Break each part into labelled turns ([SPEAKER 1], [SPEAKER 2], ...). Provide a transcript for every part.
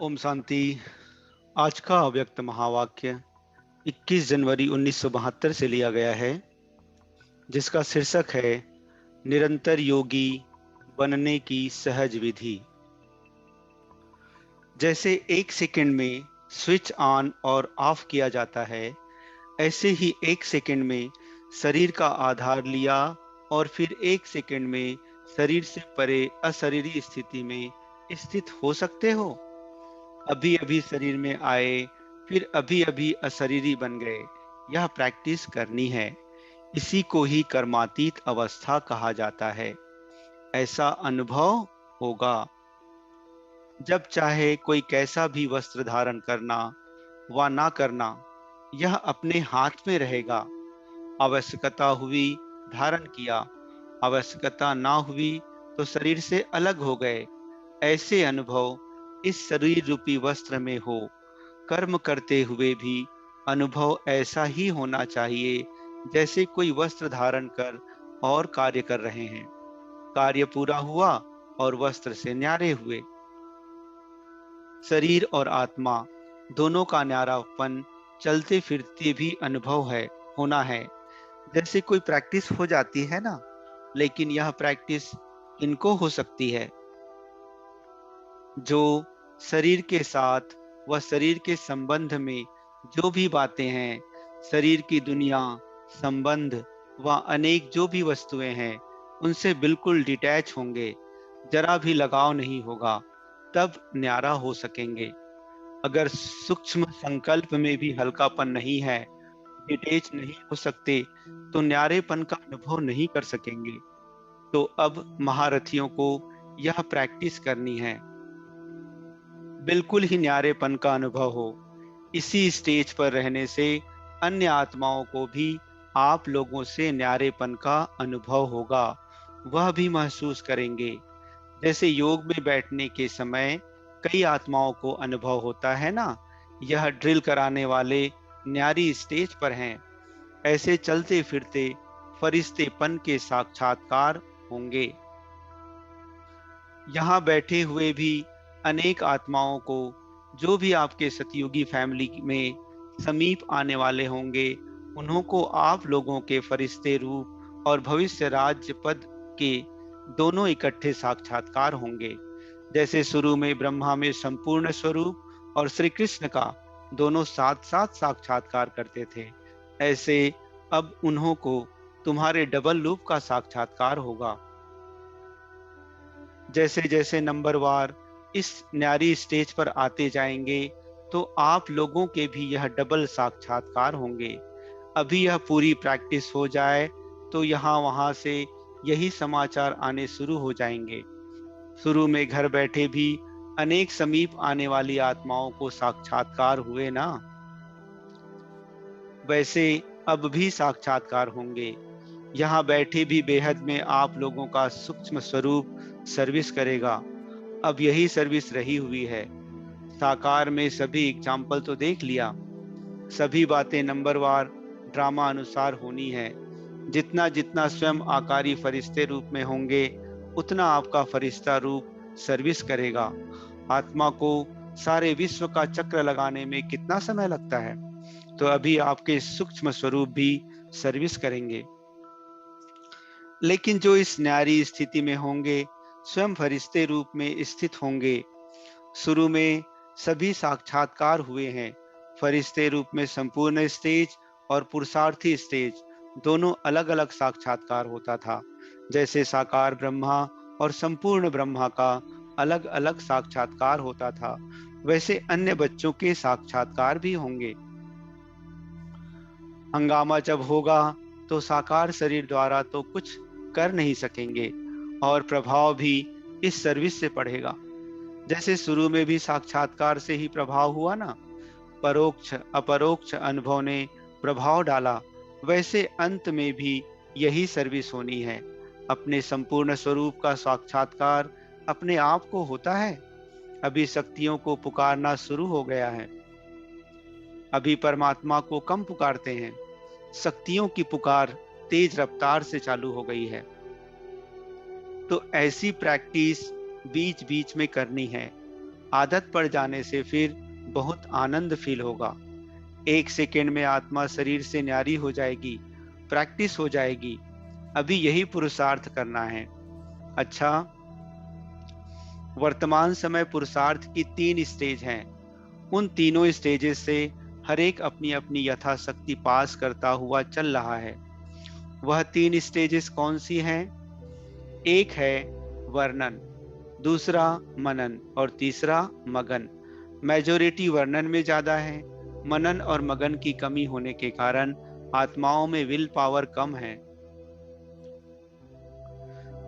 [SPEAKER 1] ओम शांति। आज का अव्यक्त महावाक्य 21 जनवरी 1972 से लिया गया है, जिसका शीर्षक है निरंतर योगी बनने की सहज विधि। जैसे एक सेकंड में स्विच ऑन और ऑफ किया जाता है, ऐसे ही एक सेकंड में शरीर का आधार लिया और फिर एक सेकंड में शरीर से परे अशरीरी स्थिति में स्थित हो सकते हो। अभी अभी शरीर में आए, फिर अभी अभी अशरीरी बन गए। यह प्रैक्टिस करनी है। इसी को ही कर्मातीत अवस्था कहा जाता है। ऐसा अनुभव होगा। जब चाहे कोई कैसा भी वस्त्र धारण करना व ना करना, यह अपने हाथ में रहेगा। आवश्यकता हुई धारण किया, आवश्यकता ना हुई तो शरीर से अलग हो गए। ऐसे अनुभव इस शरीर रूपी वस्त्र में हो। कर्म करते हुए भी अनुभव ऐसा ही होना चाहिए, जैसे कोई वस्त्र धारण कर और कार्य कर रहे हैं। कार्य पूरा हुआ और वस्त्र से न्यारे हुए। शरीर और आत्मा दोनों का न्यारापन चलते फिरते भी अनुभव है होना है। जैसे कोई प्रैक्टिस हो जाती है ना, लेकिन यह प्रैक्टिस इनको हो सकती है जो शरीर के साथ व शरीर के संबंध में जो भी बातें हैं, शरीर की दुनिया, संबंध व अनेक जो भी वस्तुएं हैं, उनसे बिल्कुल डिटैच होंगे। जरा भी लगाव नहीं होगा, तब न्यारा हो सकेंगे। अगर सूक्ष्म संकल्प में भी हल्कापन नहीं है, डिटेच नहीं हो सकते, तो न्यारेपन का अनुभव नहीं कर सकेंगे। तो अब महारथियों को यह प्रैक्टिस करनी है, बिल्कुल ही न्यारेपन का अनुभव हो। इसी स्टेज पर रहने से अन्य आत्माओं को भी आप लोगों से न्यारेपन का अनुभव होगा। वह भी महसूस करेंगे। जैसे योग में बैठने के समय कई आत्माओं को अनुभव होता है ना, यह ड्रिल कराने वाले न्यारी स्टेज पर हैं। ऐसे चलते फिरते फरिश्तेपन के साक्षात्कार होंगे। यहाँ बैठे हुए भी अनेक आत्माओं को, जो भी आपके सतयुगी फैमिली में समीप आने वाले होंगे, उन्हों को आप लोगों के फरिश्ते रूप और भविष्य राज्य पद के दोनों इकट्ठे साक्षात्कार होंगे। जैसे शुरू में ब्रह्मा में संपूर्ण स्वरूप और श्री कृष्ण का दोनों साथ साथ साक्षात्कार करते थे, ऐसे अब उन्हों को तुम्हारे डबल रूप का साक्षात्कार होगा। जैसे जैसे नंबरवार इस न्यारी स्टेज पर आते जाएंगे, तो आप लोगों के भी यह डबल साक्षात्कार होंगे। अभी यह पूरी प्रैक्टिस हो जाए तो यहाँ वहाँ से यही समाचार आने शुरू हो जाएंगे। शुरू में घर बैठे भी अनेक समीप आने वाली आत्माओं को साक्षात्कार हुए ना, वैसे अब भी साक्षात्कार होंगे। यहाँ बैठे भी बेहद में आप लोगों का सूक्ष्म स्वरूप सर्विस करेगा। अब यही सर्विस रही हुई है। साकार में सभी एग्जाम्पल तो देख लिया। सभी बातें नंबरवार ड्रामा अनुसार होनी है। जितना जितना स्वयं आकारी फरिश्ते रूप में होंगे, उतना आपका फरिश्ता रूप सर्विस करेगा। आत्मा को सारे विश्व का चक्र लगाने में कितना समय लगता है, तो अभी आपके सूक्ष्म स्वरूप भी सर्विस करेंगे। लेकिन जो इस न्यारी स्थिति में होंगे, स्वयं फरिश्ते रूप में स्थित होंगे। शुरू में सभी साक्षात्कार हुए हैं। फरिश्ते रूप में संपूर्ण स्टेज और पुरुषार्थी स्टेज दोनों अलग अलग साक्षात्कार होता था। जैसे साकार ब्रह्मा और संपूर्ण ब्रह्मा का अलग अलग साक्षात्कार होता था, वैसे अन्य बच्चों के साक्षात्कार भी होंगे। हंगामा जब होगा तो साकार शरीर द्वारा तो कुछ कर नहीं सकेंगे और प्रभाव भी इस सर्विस से पड़ेगा। जैसे शुरू में भी साक्षात्कार से ही प्रभाव हुआ ना, परोक्ष अपरोक्ष अनुभव ने प्रभाव डाला, वैसे अंत में भी यही सर्विस होनी है। अपने संपूर्ण स्वरूप का साक्षात्कार अपने आप को होता है। अभी शक्तियों को पुकारना शुरू हो गया है। अभी परमात्मा को कम पुकारते हैं, शक्तियों की पुकार तेज रफ्तार से चालू हो गई है। तो ऐसी प्रैक्टिस बीच बीच में करनी है। आदत पड़ जाने से फिर बहुत आनंद फील होगा। 1 सेकेंड में आत्मा शरीर से न्यारी हो जाएगी, प्रैक्टिस हो जाएगी। अभी यही पुरुषार्थ करना है। अच्छा, वर्तमान समय पुरुषार्थ की 3 स्टेज हैं। उन तीनों स्टेजेस से हर एक अपनी अपनी यथाशक्ति पास करता हुआ चल रहा है। वह 3 स्टेजेस कौन सी हैं? एक है वर्णन, दूसरा मनन और तीसरा मगन। मेजोरिटी वर्णन में ज्यादा है। मनन और मगन की कमी होने के कारण आत्माओं में विल पावर कम है।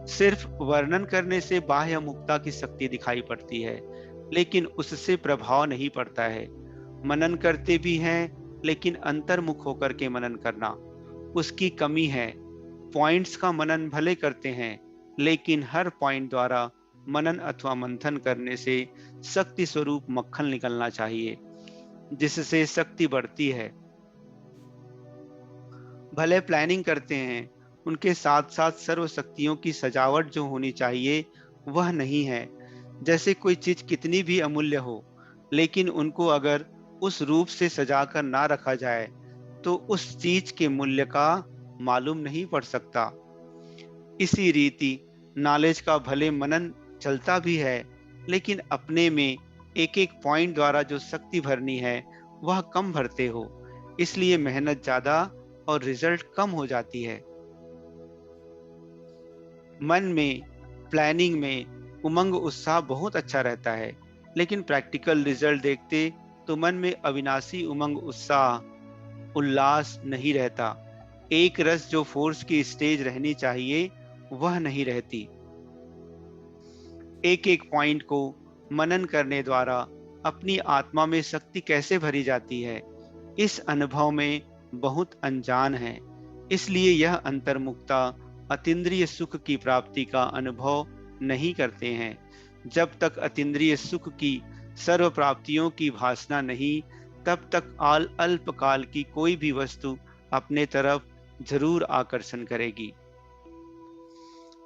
[SPEAKER 1] सिर्फ वर्णन करने से बाह्य मुक्ता की शक्ति दिखाई पड़ती है, लेकिन उससे प्रभाव नहीं पड़ता है। मनन करते भी हैं, लेकिन अंतर्मुख होकर के मनन करना, उसकी कमी है। पॉइंट्स का मनन भले करते हैं, लेकिन हर पॉइंट द्वारा मनन अथवा मंथन करने से शक्ति स्वरूप मक्खन निकलना चाहिए, जिससे शक्ति बढ़ती है। भले प्लानिंग करते हैं, उनके साथ साथ सर्व शक्तियों की सजावट जो होनी चाहिए वह नहीं है। जैसे कोई चीज कितनी भी अमूल्य हो, लेकिन उनको अगर उस रूप से सजाकर ना रखा जाए तो उस चीज के मूल्य का मालूम नहीं पड़ सकता। इसी रीति नॉलेज का भले मनन चलता भी है, लेकिन अपने में एक एक पॉइंट द्वारा जो शक्ति भरनी है वह कम भरते हो, इसलिए मेहनत ज्यादा और रिजल्ट कम हो जाती है। मन में, प्लानिंग में उमंग उत्साह बहुत अच्छा रहता है, लेकिन प्रैक्टिकल रिजल्ट देखते तो मन में अविनाशी उमंग उत्साह उल्लास नहीं रहता। एक रस जो फोर्स की स्टेज रहनी चाहिए वह नहीं रहती। एक एक पॉइंट को मनन करने द्वारा अपनी आत्मा में शक्ति कैसे भरी जाती है, इस अनुभव में बहुत अनजान है। इसलिए यह अंतर्मुक्ता अतीन्द्रिय सुख की प्राप्ति का अनुभव नहीं करते हैं। जब तक अतीन्द्रिय सुख की सर्व प्राप्तियों की भासना नहीं, तब तक अल्पकाल की कोई भी वस्तु अपने तरफ जरूर आकर्षण करेगी।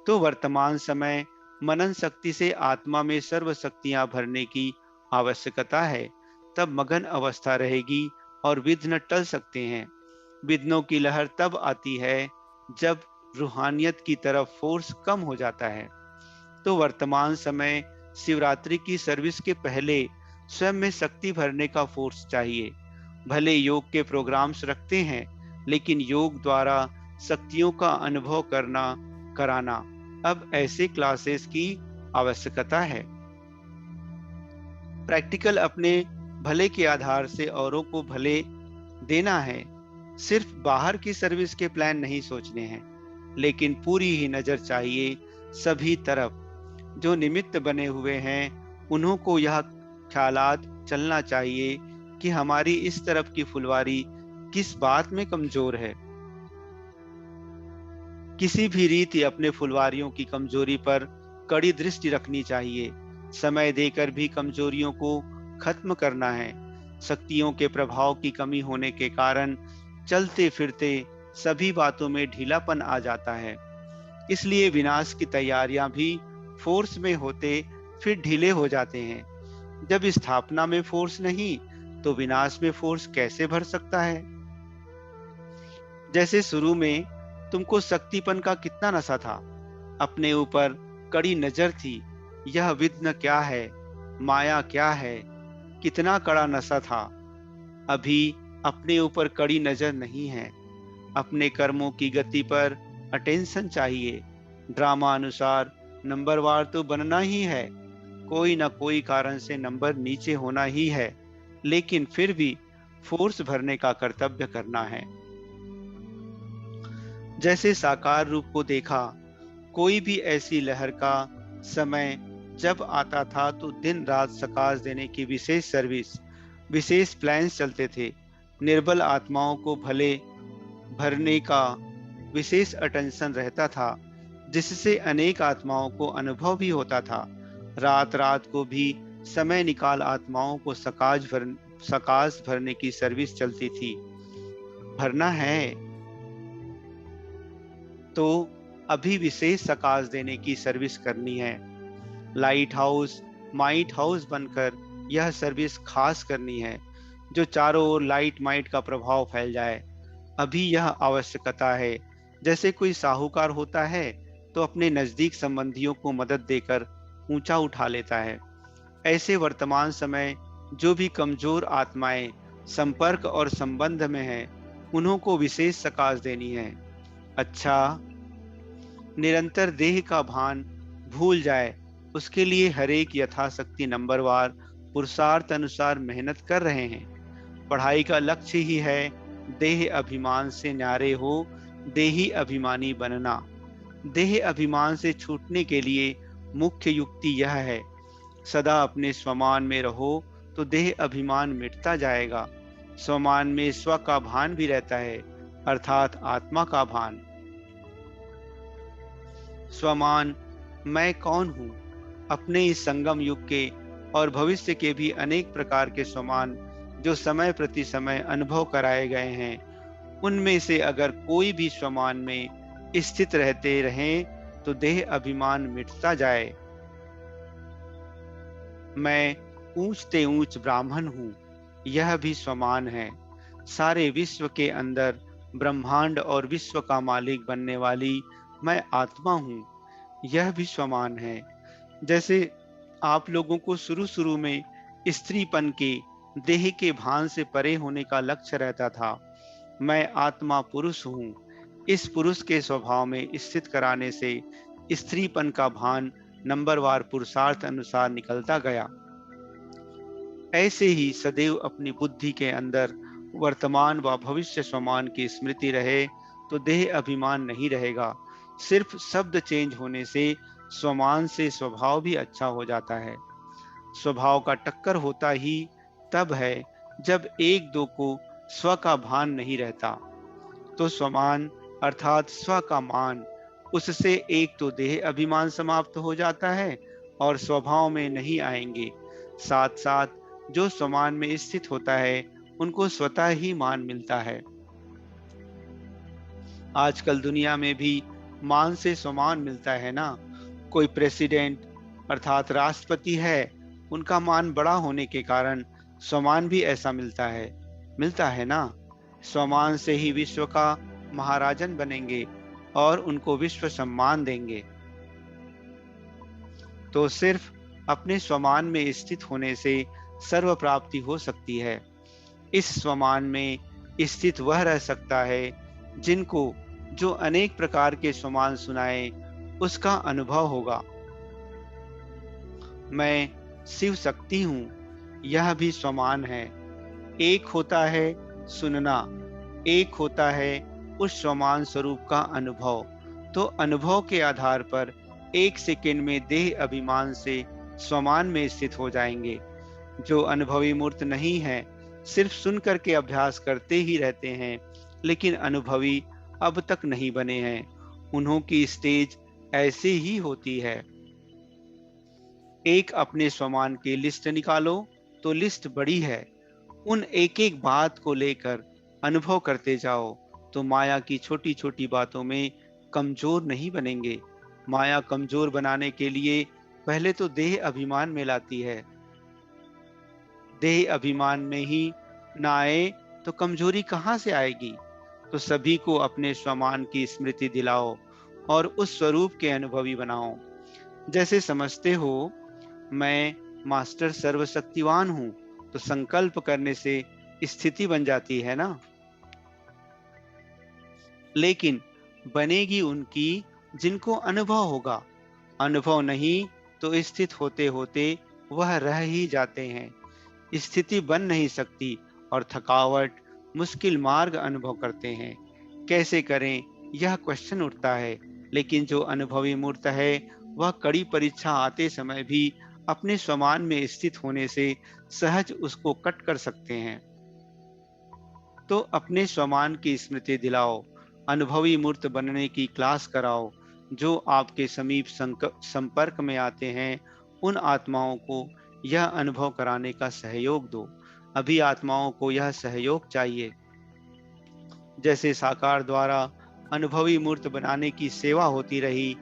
[SPEAKER 1] तो वर्तमान समय मनन शक्ति से आत्मा में सर्व शक्तियां भरने की आवश्यकता है। तब मगन अवस्था रहेगी और विघ्न टल सकते हैं। विघ्नों की लहर तब आती है जब रूहानियत की तरफ फोर्स कम हो जाता है। तो वर्तमान समय शिवरात्रि की सर्विस के पहले स्वयं में शक्ति भरने का फोर्स चाहिए। भले योग के प्रोग्राम्स रखते हैं, लेकिन योग द्वारा शक्तियों का अनुभव कराना अब ऐसे क्लासेस की आवश्यकता है। प्रैक्टिकल अपने भले के आधार से औरों को भले देना है। सिर्फ बाहर की सर्विस के प्लान नहीं सोचने हैं, लेकिन पूरी ही नजर चाहिए सभी तरफ। जो निमित्त बने हुए हैं उन्हों को यह ख्यालात चलना चाहिए कि हमारी इस तरफ की फुलवारी किस बात में कमजोर है। किसी भी रीति अपने फुलवारियों की कमजोरी पर कड़ी दृष्टि रखनी चाहिए। समय देकर भी कमजोरियों को खत्म करना है। शक्तियों के प्रभाव की कमी होने के कारण चलते फिरते सभी बातों में ढीलापन आ जाता है। इसलिए विनाश की तैयारियां भी फोर्स में होते फिर ढीले हो जाते हैं। जब स्थापना में फोर्स नहीं, तो विनाश में फोर्स कैसे भर सकता है? जैसे शुरू में तुमको शक्तिपन का कितना नशा था, अपने ऊपर कड़ी नजर थी। यह विघ्न क्या है, माया क्या है, कितना कड़ा नशा था। अभी अपने ऊपर कड़ी नजर नहीं है। अपने कर्मों की गति पर अटेंशन चाहिए। ड्रामा अनुसार नंबरवार तो बनना ही है। कोई ना कोई कारण से नंबर नीचे होना ही है, लेकिन फिर भी फोर्स भरने का कर्तव्य करना है। जैसे साकार रूप को देखा, कोई भी ऐसी लहर का समय जब आता था तो दिन रात सकाश देने की विशेष सर्विस, विशेष प्लान्स चलते थे। निर्बल आत्माओं को भले भरने का विशेष अटेंशन रहता था, जिससे अनेक आत्माओं को अनुभव भी होता था। रात रात को भी समय निकाल आत्माओं को सकाश भरने की सर्विस चलती थी। भरना है तो अभी विशेष सकाश देने की सर्विस करनी है। लाइट हाउस माइट हाउस बनकर यह सर्विस खास करनी है, जो चारों ओर लाइट माइट का प्रभाव फैल जाए। अभी यह आवश्यकता है। जैसे कोई साहूकार होता है तो अपने नजदीक संबंधियों को मदद देकर ऊंचा उठा लेता है। ऐसे वर्तमान समय जो भी कमजोर आत्माएं संपर्क और संबंध में हैं, उन्हों को विशेष सकाश देनी है। अच्छा, निरंतर देह का भान भूल जाए, उसके लिए हरेक यथाशक्ति नंबरवार पुरुषार्थ अनुसार मेहनत कर रहे हैं। पढ़ाई का लक्ष्य ही है देह अभिमान से न्यारे हो, देही अभिमानी बनना। देह अभिमान से छूटने के लिए मुख्य युक्ति यह है, सदा अपने स्वमान में रहो तो देह अभिमान मिटता जाएगा। स्वमान में स्व का भान भी रहता है, अर्थात आत्मा का भान। स्वमान, मैं कौन हूँ? अपने इस संगम युग के और भविष्य के भी अनेक प्रकार के स्वमान जो समय प्रति समय अनुभव कराए गए हैं, उनमें से अगर कोई भी स्वमान में स्थित रहते रहें तो देह अभिमान मिटता जाए। मैं ऊंचते ऊंच ब्राह्मण हूँ, यह भी स्वमान है। सारे विश्व के अंदर ब्रह्मांड और विश्व का मालिक बनने वाली मैं आत्मा हूँ, यह भी स्वमान है। जैसे आप लोगों को शुरू शुरू में स्त्रीपन के देह के भान से परे होने का लक्ष्य रहता था। मैं आत्मा पुरुष हूँ, इस पुरुष के स्वभाव में स्थित कराने से स्त्रीपन का भान नंबरवार पुरुषार्थ अनुसार निकलता गया। ऐसे ही सदैव अपनी बुद्धि के अंदर वर्तमान व भविष्य स्वमान की स्मृति रहे तो देह अभिमान नहीं रहेगा। सिर्फ शब्द चेंज होने से स्वमान से स्वभाव भी अच्छा हो जाता है। स्वभाव का टक्कर होता ही तब है जब एक दो को स्व का भान नहीं रहता। तो स्वमान अर्थात स्व का मान, उससे एक तो देह अभिमान समाप्त हो जाता है और स्वभाव में नहीं आएंगे। साथ साथ जो स्वमान में स्थित होता है उनको स्वतः ही मान मिलता है। आजकल दुनिया में भी मान से स्वमान मिलता है ना। कोई प्रेसिडेंट अर्थात राष्ट्रपति है, उनका मान बड़ा होने के कारण स्वमान भी ऐसा मिलता है ना। स्वमान से ही विश्व का महाराजन बनेंगे और उनको विश्व सम्मान देंगे। तो सिर्फ अपने स्वमान में स्थित होने से सर्व प्राप्ति हो सकती है। इस स्वमान में स्थित वह रह सकता है जिनको जो अनेक प्रकार के स्वमान सुनाए उसका अनुभव होगा। मैं शिव शक्ति हूँ, यह भी स्वमान है। एक होता है सुनना, एक होता है उस स्वमान स्वरूप का अनुभव। तो अनुभव के आधार पर एक सेकंड में देह अभिमान से स्वमान में स्थित हो जाएंगे। जो अनुभवी मूर्त नहीं है, सिर्फ सुन करके अभ्यास करते ही रहते हैं, लेकिन अनुभवी अब तक नहीं बने हैं, उन्हों की स्टेज ऐसे ही होती है। एक अपने स्वमान की लिस्ट निकालो तो लिस्ट बड़ी है। उन एक एक बात को लेकर अनुभव करते जाओ तो माया की छोटी छोटी बातों में कमजोर नहीं बनेंगे। माया कमजोर बनाने के लिए पहले तो देह अभिमान में लाती है। देह अभिमान में ही ना आए तो कमजोरी कहाँ से आएगी। तो सभी को अपने स्वमान की स्मृति दिलाओ और उस स्वरूप के अनुभवी बनाओ। जैसे समझते हो मैं मास्टर सर्वशक्तिवान हूँ, तो संकल्प करने से स्थिति बन जाती है ना। लेकिन बनेगी उनकी जिनको अनुभव होगा। अनुभव नहीं तो स्थित होते होते वह रह ही जाते हैं। स्थिति बन नहीं सकती और थकावट मुश्किल मार्ग अनुभव करते हैं। कैसे करें यह क्वेश्चन उठता है। लेकिन जो अनुभवी मूर्त है वह कड़ी परीक्षा आते समय भी अपने स्वमान में स्थित होने से सहज उसको कट कर सकते हैं। तो अपने स्वमान की स्मृति दिलाओ, अनुभवी मूर्त बनने की क्लास कराओ। जो आपके समीप संपर्क में आते हैं उन आत्माओं को यह अनुभव कराने का सहयोग दो। अभी आत्माओं को यह सहयोग चाहिए। जैसे साकार द्वारा अनुभवी मूर्त बनाने की सेवा होती रही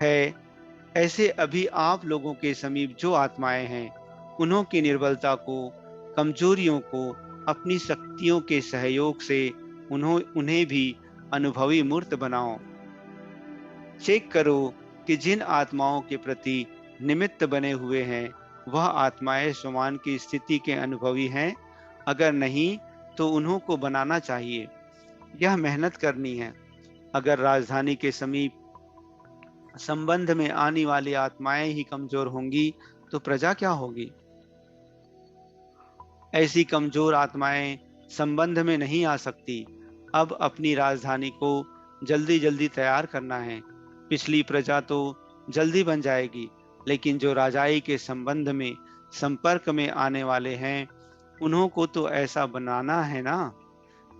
[SPEAKER 1] है, ऐसे अभी आप लोगों के समीप जो आत्माएं हैं, उन्हों की निर्बलता को, कमजोरियों को अपनी शक्तियों के सहयोग से उन्हें भी अनुभवी मूर्त बनाओ। चेक करो कि जिन आत्माओं के प्रति निमित्त बने हुए हैं, वह आत्माएं स्वमान की स्थिति के अनुभवी हैं। अगर नहीं, तो उन्हों को बनाना चाहिए। यह मेहनत करनी है। अगर राजधानी के समीप संबंध में आने वाली आत्माएं ही कमजोर होंगी, तो प्रजा क्या होगी? ऐसी कमजोर आत्माएं संबंध में नहीं आ सकती। अब अपनी राजधानी को जल्दी जल्दी तैयार करना है। पिछली प्रजा तो जल्दी बन जाएगी, लेकिन जो राजाई के संबंध में संपर्क में आने वाले हैं, उन्हों को तो ऐसा बनाना है ना।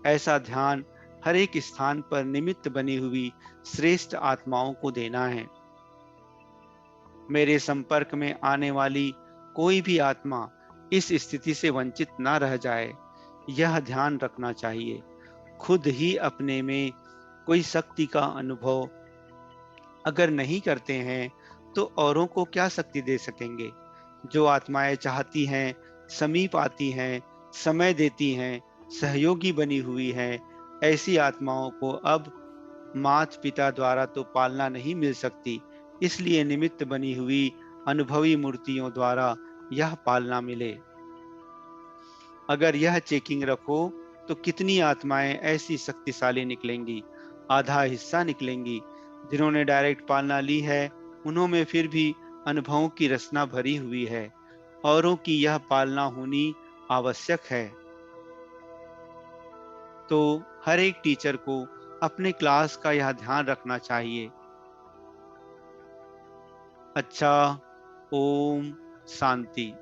[SPEAKER 1] ऐसा ध्यान हर एक स्थान पर निमित्त बनी हुई श्रेष्ठ आत्माओं को देना है। मेरे संपर्क में आने वाली कोई भी आत्मा इस स्थिति से वंचित ना रह जाए, यह ध्यान रखना चाहिए। खुद ही अपने में कोई शक्ति का अनुभव अगर नहीं करते हैं, तो औरों को क्या शक्ति दे सकेंगे? जो आत्माएं चाहती हैं, समीप आती हैं, समय देती हैं, सहयोगी बनी हुई हैं, ऐसी आत्माओं को अब माता पिता द्वारा तो पालना नहीं मिल सकती, इसलिए निमित्त बनी हुई अनुभवी मूर्तियों द्वारा यह पालना मिले। अगर यह चेकिंग रखो, तो कितनी आत्माएं ऐसी शक्तिशाली निकलेंगी। आधा हिस्सा निकलेंगी। जिन्होंने डायरेक्ट पालना ली है, उन्हों में फिर भी अनुभवों की रचना भरी हुई है। औरों की यह पालना होनी आवश्यक है। तो हर एक टीचर को अपने क्लास का यह ध्यान रखना चाहिए। अच्छा, ओम शांति।